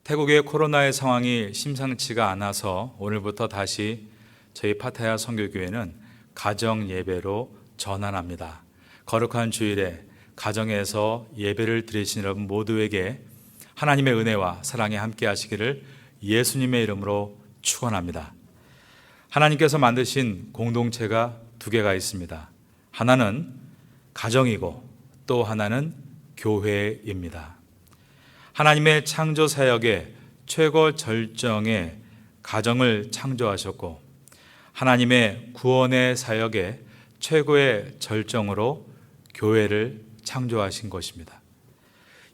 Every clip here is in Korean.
태국의 코로나의 상황이 심상치가 않아서 오늘부터 다시 저희 파타야 선교교회는 가정 예배로 전환합니다. 거룩한 주일에 가정에서 예배를 드리신 여러분 모두에게 하나님의 은혜와 사랑이 함께 하시기를 예수님의 이름으로 축원합니다. 하나님께서 만드신 공동체가 두 개가 있습니다. 하나는 가정이고 또 하나는 교회입니다. 하나님의 창조 사역의 최고 절정에 가정을 창조하셨고 하나님의 구원의 사역의 최고의 절정으로 교회를 창조하신 것입니다.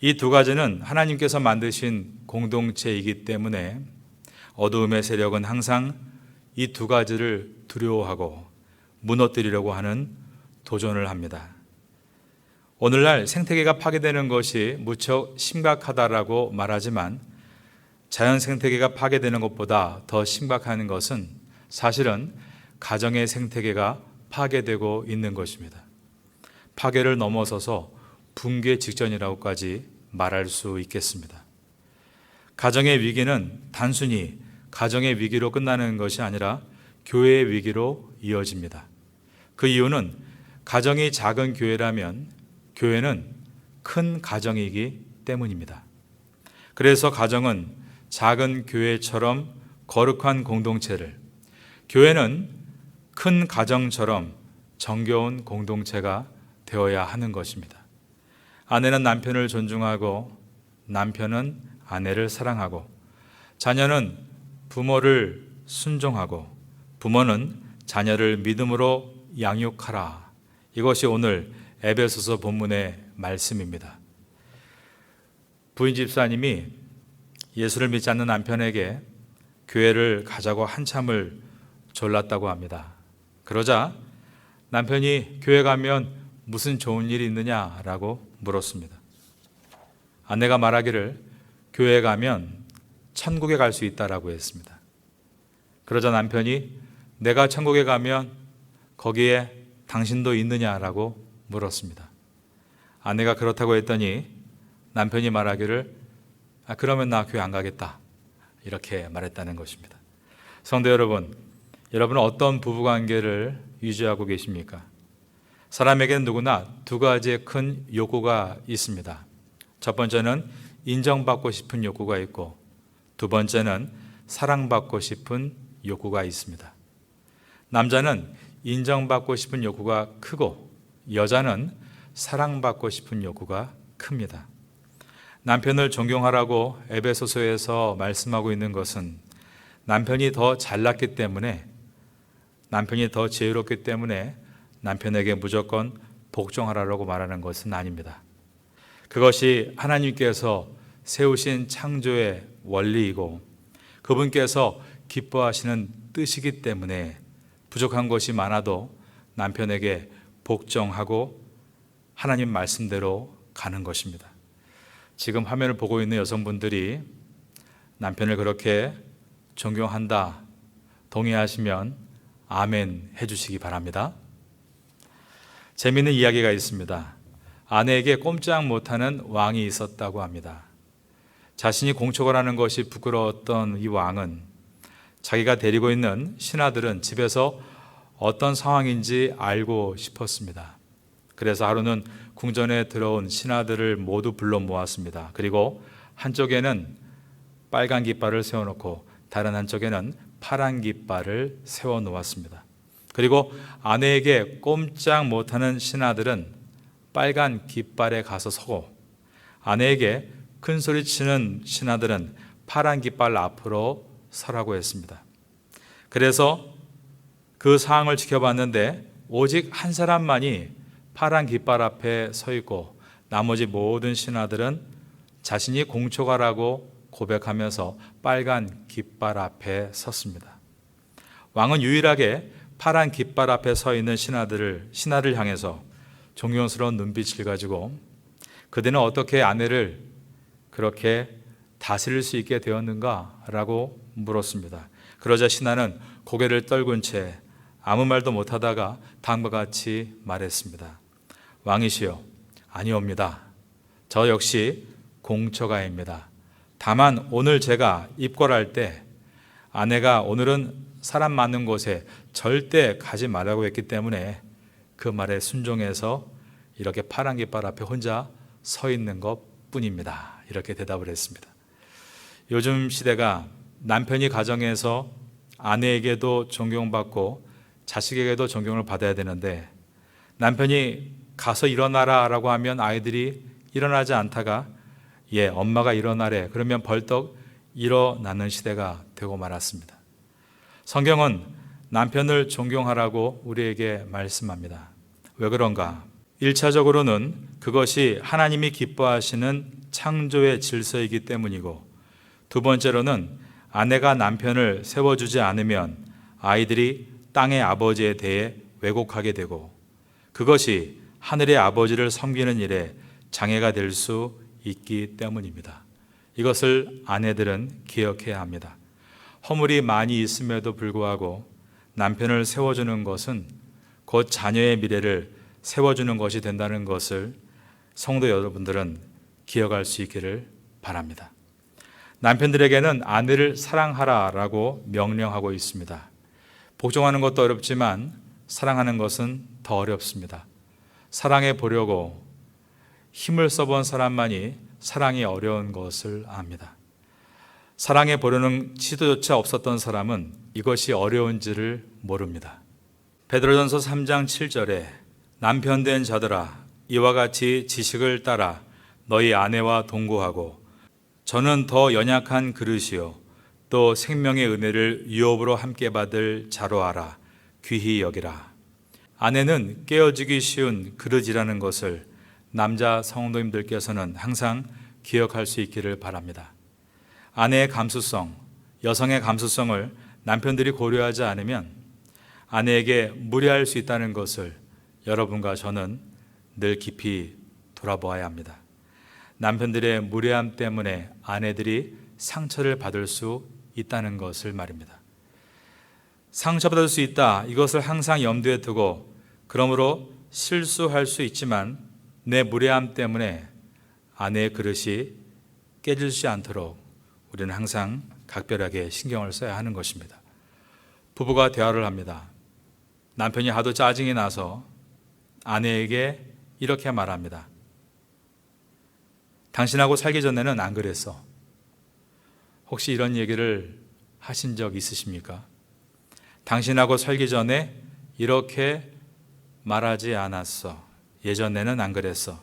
이 두 가지는 하나님께서 만드신 공동체이기 때문에 어두움의 세력은 항상 이 두 가지를 두려워하고 무너뜨리려고 하는 도전을 합니다. 오늘날 생태계가 파괴되는 것이 무척 심각하다라고 말하지만 자연 생태계가 파괴되는 것보다 더 심각한 것은 사실은 가정의 생태계가 파괴되고 있는 것입니다. 파괴를 넘어서서 붕괴 직전이라고까지 말할 수 있겠습니다. 가정의 위기는 단순히 가정의 위기로 끝나는 것이 아니라 교회의 위기로 이어집니다. 그 이유는 가정이 작은 교회라면 교회는 큰 가정이기 때문입니다. 그래서 가정은 작은 교회처럼 거룩한 공동체를, 교회는 큰 가정처럼 정겨운 공동체가 되어야 하는 것입니다. 아내는 남편을 존중하고 남편은 아내를 사랑하고 자녀는 부모를 순종하고 부모는 자녀를 믿음으로 양육하라. 이것이 오늘 에베소서 본문의 말씀입니다. 부인 집사님이 예수를 믿지 않는 남편에게 교회를 가자고 한참을 졸랐다고 합니다. 그러자 남편이 교회 가면 무슨 좋은 일이 있느냐라고 물었습니다. 아내가 말하기를 교회 가면 천국에 갈 수 있다라고 했습니다. 그러자 남편이 내가 천국에 가면 거기에 당신도 있느냐라고 물었습니다. 아내가 그렇다고 했더니 남편이 말하기를 그러면 나 교회 안 가겠다 이렇게 말했다는 것입니다. 성도 여러분, 여러분은 어떤 부부관계를 유지하고 계십니까? 사람에게는 누구나 두 가지의 큰 욕구가 있습니다. 첫 번째는 인정받고 싶은 욕구가 있고 두 번째는 사랑받고 싶은 욕구가 있습니다. 남자는 인정받고 싶은 욕구가 크고 여자는 사랑받고 싶은 욕구가 큽니다. 남편을 존경하라고 에베소서에서 말씀하고 있는 것은 남편이 더 잘났기 때문에, 남편이 더 지혜롭기 때문에 남편에게 무조건 복종하라고 말하는 것은 아닙니다. 그것이 하나님께서 세우신 창조의 원리이고 그분께서 기뻐하시는 뜻이기 때문에 부족한 것이 많아도 남편에게 복종하고 하나님 말씀대로 가는 것입니다. 지금 화면을 보고 있는 여성분들이 남편을 그렇게 존경한다, 동의하시면 아멘 해주시기 바랍니다. 재미있는 이야기가 있습니다. 아내에게 꼼짝 못하는 왕이 있었다고 합니다. 자신이 공촉을 하는 것이 부끄러웠던 이 왕은 자기가 데리고 있는 신하들은 집에서 어떤 상황인지 알고 싶었습니다. 그래서 하루는 궁전에 들어온 신하들을 모두 불러 모았습니다. 그리고 한쪽에는 빨간 깃발을 세워놓고 다른 한쪽에는 파란 깃발을 세워놓았습니다. 그리고 아내에게 꼼짝 못하는 신하들은 빨간 깃발에 가서 서고 아내에게 큰 소리 치는 신하들은 파란 깃발 앞으로 서라고 했습니다. 그래서 그 상황을 지켜봤는데 오직 한 사람만이 파란 깃발 앞에 서 있고 나머지 모든 신하들은 자신이 공초가라고 고백하면서 빨간 깃발 앞에 섰습니다. 왕은 유일하게 파란 깃발 앞에 서 있는 신하를 향해서 존경스러운 눈빛을 가지고 그대는 어떻게 아내를 그렇게 다스릴 수 있게 되었는가? 라고 물었습니다. 그러자 신하는 고개를 떨군 채 아무 말도 못하다가 다음과 같이 말했습니다. 왕이시여, 아니옵니다. 저 역시 공처가입니다. 다만 오늘 제가 입궐할 때 아내가 오늘은 사람 많은 곳에 절대 가지 말라고 했기 때문에 그 말에 순종해서 이렇게 파란 깃발 앞에 혼자 서 있는 것 뿐입니다. 이렇게 대답을 했습니다. 요즘 시대가 남편이 가정에서 아내에게도 존경받고 자식에게도 존경을 받아야 되는데 남편이 가서 일어나라 라고 하면 아이들이 일어나지 않다가 엄마가 일어나래 그러면 벌떡 일어나는 시대가 되고 말았습니다. 성경은 남편을 존경하라고 우리에게 말씀합니다. 왜 그런가? 1차적으로는 그것이 하나님이 기뻐하시는 창조의 질서이기 때문이고, 두 번째로는 아내가 남편을 세워주지 않으면 아이들이 땅의 아버지에 대해 왜곡하게 되고, 그것이 하늘의 아버지를 섬기는 일에 장애가 될 수 있기 때문입니다. 이것을 아내들은 기억해야 합니다. 허물이 많이 있음에도 불구하고 남편을 세워주는 것은 곧 자녀의 미래를 세워주는 것이 된다는 것을 성도 여러분들은 기억할 수 있기를 바랍니다. 남편들에게는 아내를 사랑하라라고 명령하고 있습니다. 복종하는 것도 어렵지만 사랑하는 것은 더 어렵습니다. 사랑해 보려고 힘을 써본 사람만이 사랑이 어려운 것을 압니다. 사랑해 보려는 시도조차 없었던 사람은 이것이 어려운지를 모릅니다. 베드로전서 3장 7절에 남편된 자들아 이와 같이 지식을 따라 너희 아내와 동거하고 저는 더 연약한 그릇이요 또 생명의 은혜를 유업으로 함께 받을 자로 알아 귀히 여기라. 아내는 깨어지기 쉬운 그릇이라는 것을 남자 성도님들께서는 항상 기억할 수 있기를 바랍니다. 아내의 감수성, 여성의 감수성을 남편들이 고려하지 않으면 아내에게 무례할 수 있다는 것을 여러분과 저는 늘 깊이 돌아보아야 합니다. 남편들의 무례함 때문에 아내들이 상처를 받을 수 있다는 것을 말입니다. 상처받을 수 있다. 이것을 항상 염두에 두고 그러므로 실수할 수 있지만 내 무례함 때문에 아내의 그릇이 깨지지 않도록 우리는 항상 각별하게 신경을 써야 하는 것입니다. 부부가 대화를 합니다. 남편이 하도 짜증이 나서 아내에게 이렇게 말합니다. 당신하고 살기 전에는 안 그랬어. 혹시 이런 얘기를 하신 적 있으십니까? 당신하고 살기 전에 이렇게 말하지 않았어. 예전에는 안 그랬어.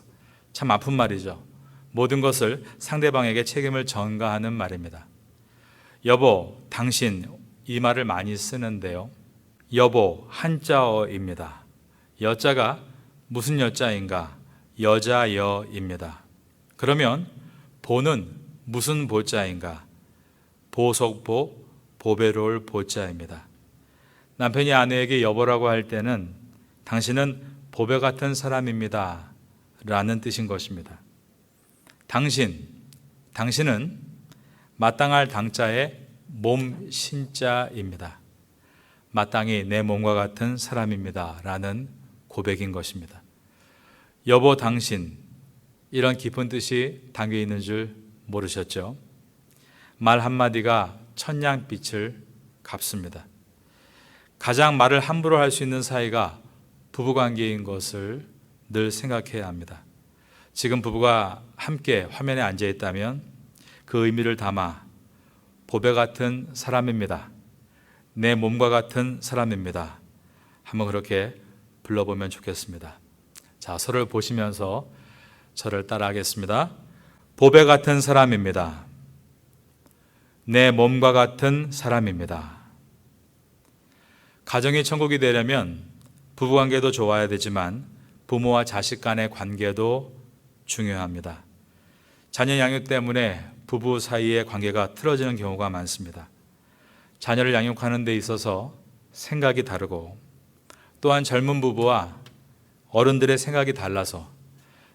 참 아픈 말이죠. 모든 것을 상대방에게 책임을 전가하는 말입니다. 여보, 당신 이 말을 많이 쓰는데요. 여보, 한자어입니다. 여자가 무슨 여자인가? 여자여입니다. 그러면 보는 무슨 보자인가? 보석보, 보배로울 보자입니다. 남편이 아내에게 여보라고 할 때는 당신은 보배 같은 사람입니다 라는 뜻인 것입니다. 당신은 마땅할 당자의 몸 신자입니다. 마땅히 내 몸과 같은 사람입니다 라는 고백인 것입니다. 여보 당신, 이런 깊은 뜻이 담겨 있는 줄 모르셨죠? 말 한마디가 천냥빛을 갚습니다. 가장 말을 함부로 할 수 있는 사이가 부부관계인 것을 늘 생각해야 합니다. 지금 부부가 함께 화면에 앉아 있다면 그 의미를 담아 보배 같은 사람입니다. 내 몸과 같은 사람입니다. 한번 그렇게 불러보면 좋겠습니다. 자, 서로를 보시면서 저를 따라하겠습니다. 보배 같은 사람입니다. 내 몸과 같은 사람입니다. 가정이 천국이 되려면 부부관계도 좋아야 되지만 부모와 자식 간의 관계도 중요합니다. 자녀 양육 때문에 부부 사이의 관계가 틀어지는 경우가 많습니다. 자녀를 양육하는 데 있어서 생각이 다르고 또한 젊은 부부와 어른들의 생각이 달라서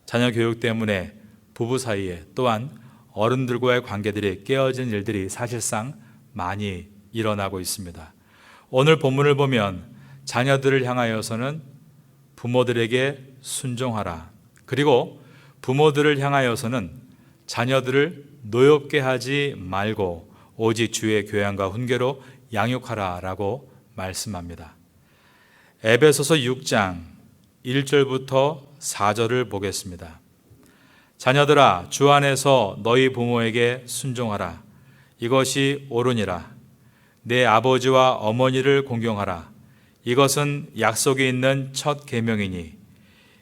자녀 교육 때문에 부부 사이에 또한 어른들과의 관계들이 깨어진 일들이 사실상 많이 일어나고 있습니다. 오늘 본문을 보면 자녀들을 향하여서는 부모들에게 순종하라. 그리고 부모들을 향하여서는 자녀들을 노엽게 하지 말고 오직 주의 교양과 훈계로 양육하라라고 말씀합니다. 에베소서 6장 1절부터 4절을 보겠습니다. 자녀들아, 주 안에서 너희 부모에게 순종하라. 이것이 옳으니라. 내 아버지와 어머니를 공경하라. 이것은 약속이 있는 첫 계명이니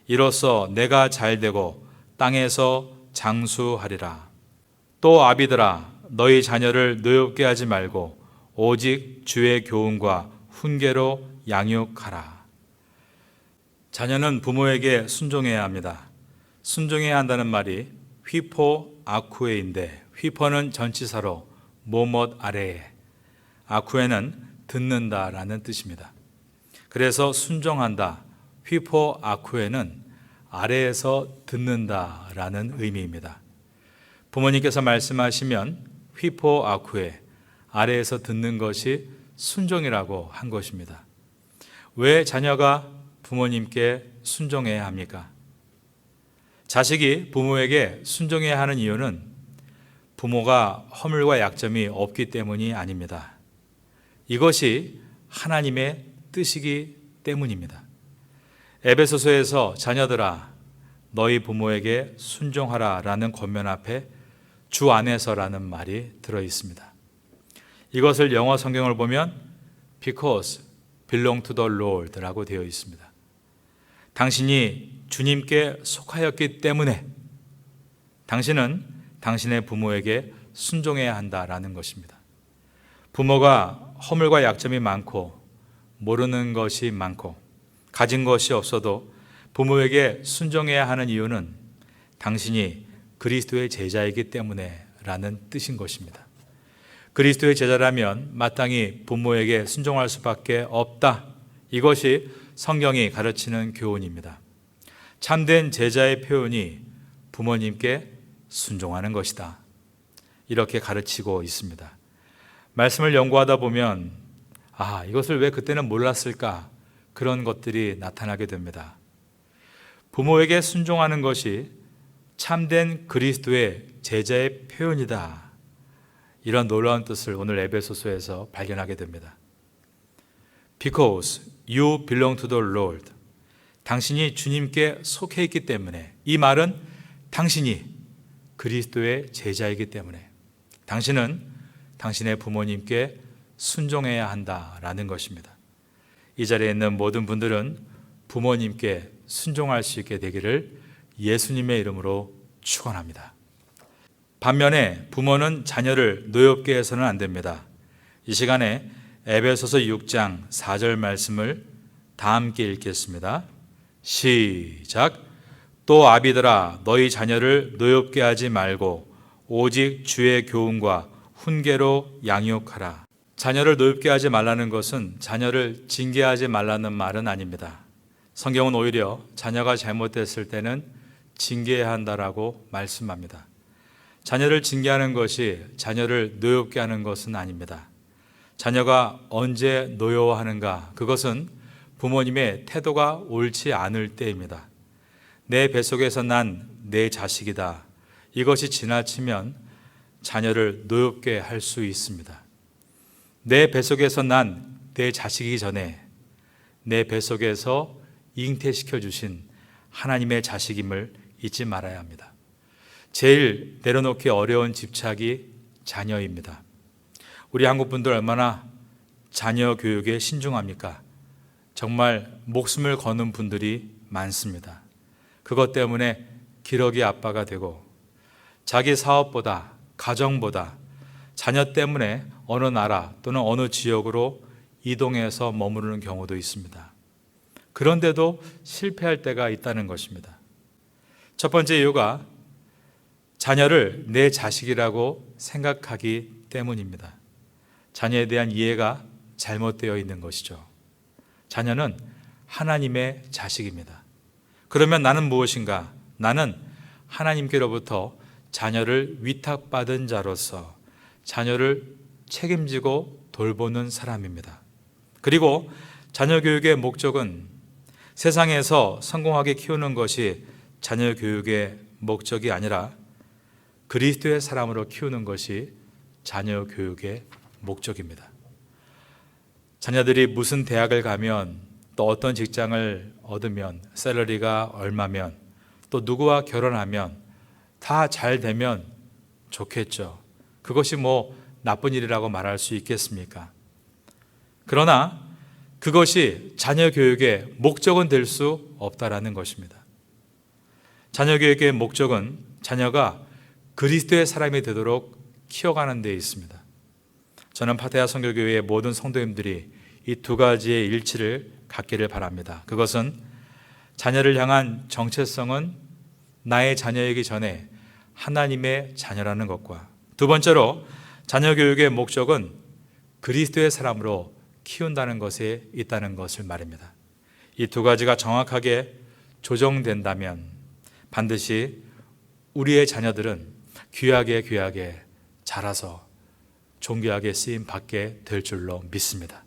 이로써 내가 잘되고 땅에서 장수하리라. 또 아비들아, 너희 자녀를 노엽게 하지 말고 오직 주의 교훈과 훈계로 양육하라. 자녀는 부모에게 순종해야 합니다. 순종해야 한다는 말이 휘포 아쿠에인데, 휘포는 전치사로 뭐뭇 아래에, 아쿠에는 듣는다라는 뜻입니다. 그래서 순종한다, 휘포 아쿠에는 아래에서 듣는다라는 의미입니다. 부모님께서 말씀하시면 휘포 아쿠에, 아래에서 듣는 것이 순종이라고 한 것입니다. 왜 자녀가 부모님께 순종해야 합니까? 자식이 부모에게 순종해야 하는 이유는 부모가 허물과 약점이 없기 때문이 아닙니다. 이것이 하나님의 뜻이기 때문입니다. 에베소서에서 자녀들아, 너희 부모에게 순종하라 라는 권면 앞에 주 안에서라는 말이 들어 있습니다. 이것을 영어 성경을 보면 because belong to the Lord 라고 되어 있습니다. 당신이 주님께 속하였기 때문에 당신은 당신의 부모에게 순종해야 한다라는 것입니다. 부모가 허물과 약점이 많고 모르는 것이 많고 가진 것이 없어도 부모에게 순종해야 하는 이유는 당신이 그리스도의 제자이기 때문에 라는 뜻인 것입니다. 그리스도의 제자라면 마땅히 부모에게 순종할 수밖에 없다. 이것이 성경이 가르치는 교훈입니다. 참된 제자의 표현이 부모님께 순종하는 것이다. 이렇게 가르치고 있습니다. 말씀을 연구하다 보면 이것을 왜 그때는 몰랐을까? 그런 것들이 나타나게 됩니다. 부모에게 순종하는 것이 참된 그리스도의 제자의 표현이다. 이런 놀라운 뜻을 오늘 에베소서에서 발견하게 됩니다. Because you belong to the Lord. 당신이 주님께 속해 있기 때문에, 이 말은 당신이 그리스도의 제자이기 때문에 당신은 당신의 부모님께 순종해야 한다라는 것입니다. 이 자리에 있는 모든 분들은 부모님께 순종할 수 있게 되기를 예수님의 이름으로 축원합니다. 반면에 부모는 자녀를 노엽게 해서는 안 됩니다. 이 시간에 에베소서 6장 4절 말씀을 다 함께 읽겠습니다. 시작. 또 아비들아, 너희 자녀를 노엽게 하지 말고 오직 주의 교훈과 훈계로 양육하라. 자녀를 노엽게 하지 말라는 것은 자녀를 징계하지 말라는 말은 아닙니다. 성경은 오히려 자녀가 잘못됐을 때는 징계해야 한다라고 말씀합니다. 자녀를 징계하는 것이 자녀를 노엽게 하는 것은 아닙니다. 자녀가 언제 노여워하는가? 그것은 부모님의 태도가 옳지 않을 때입니다. 내 뱃속에서 난 내 자식이다. 이것이 지나치면 자녀를 노엽게 할 수 있습니다. 내 뱃속에서 난 내 자식이기 전에 내 뱃속에서 잉태시켜 주신 하나님의 자식임을 잊지 말아야 합니다. 제일 내려놓기 어려운 집착이 자녀입니다. 우리 한국 분들 얼마나 자녀 교육에 신중합니까? 정말 목숨을 거는 분들이 많습니다. 그것 때문에 기러기 아빠가 되고 자기 사업보다, 가정보다 자녀 때문에 어느 나라 또는 어느 지역으로 이동해서 머무르는 경우도 있습니다. 그런데도 실패할 때가 있다는 것입니다. 첫 번째 이유가 자녀를 내 자식이라고 생각하기 때문입니다. 자녀에 대한 이해가 잘못되어 있는 것이죠. 자녀는 하나님의 자식입니다. 그러면 나는 무엇인가? 나는 하나님께로부터 자녀를 위탁받은 자로서 자녀를 책임지고 돌보는 사람입니다. 그리고 자녀 교육의 목적은 세상에서 성공하게 키우는 것이 자녀 교육의 목적이 아니라 그리스도의 사람으로 키우는 것이 자녀 교육의 목적입니다. 자녀들이 무슨 대학을 가면, 또 어떤 직장을 얻으면, 샐러리가 얼마면, 또 누구와 결혼하면 다 잘 되면 좋겠죠. 그것이 나쁜 일이라고 말할 수 있겠습니까? 그러나 그것이 자녀 교육의 목적은 될 수 없다라는 것입니다. 자녀 교육의 목적은 자녀가 그리스도의 사람이 되도록 키워가는 데 있습니다. 저는 파테아 선교교회의 모든 성도님들이 이 두 가지의 일치를 갖기를 바랍니다. 그것은 자녀를 향한 정체성은 나의 자녀이기 전에 하나님의 자녀라는 것과, 두 번째로 자녀 교육의 목적은 그리스도의 사람으로 키운다는 것에 있다는 것을 말입니다. 이 두 가지가 정확하게 조정된다면 반드시 우리의 자녀들은 귀하게 자라서 존귀하게 쓰임 받게 될 줄로 믿습니다.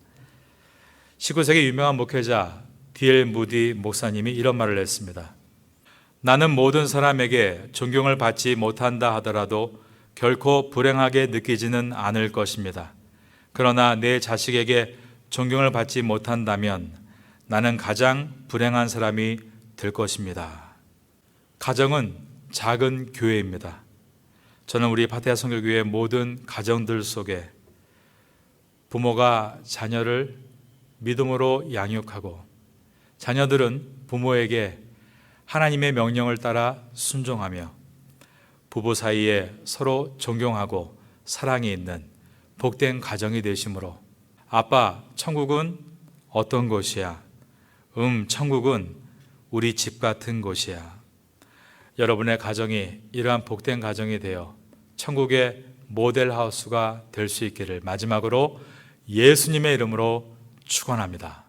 19세기 유명한 목회자 D.L. 무디 목사님이 이런 말을 했습니다. 나는 모든 사람에게 존경을 받지 못한다 하더라도 결코 불행하게 느끼지는 않을 것입니다. 그러나 내 자식에게 존경을 받지 못한다면 나는 가장 불행한 사람이 될 것입니다. 가정은 작은 교회입니다. 저는 우리 파테아 선교교회의 모든 가정들 속에 부모가 자녀를 믿음으로 양육하고 자녀들은 부모에게 하나님의 명령을 따라 순종하며 부부 사이에 서로 존경하고 사랑이 있는 복된 가정이 되심으로 아빠, 천국은 어떤 곳이야? 천국은 우리 집 같은 곳이야. 여러분의 가정이 이러한 복된 가정이 되어 천국의 모델하우스가 될 수 있기를 마지막으로 예수님의 이름으로 축원합니다.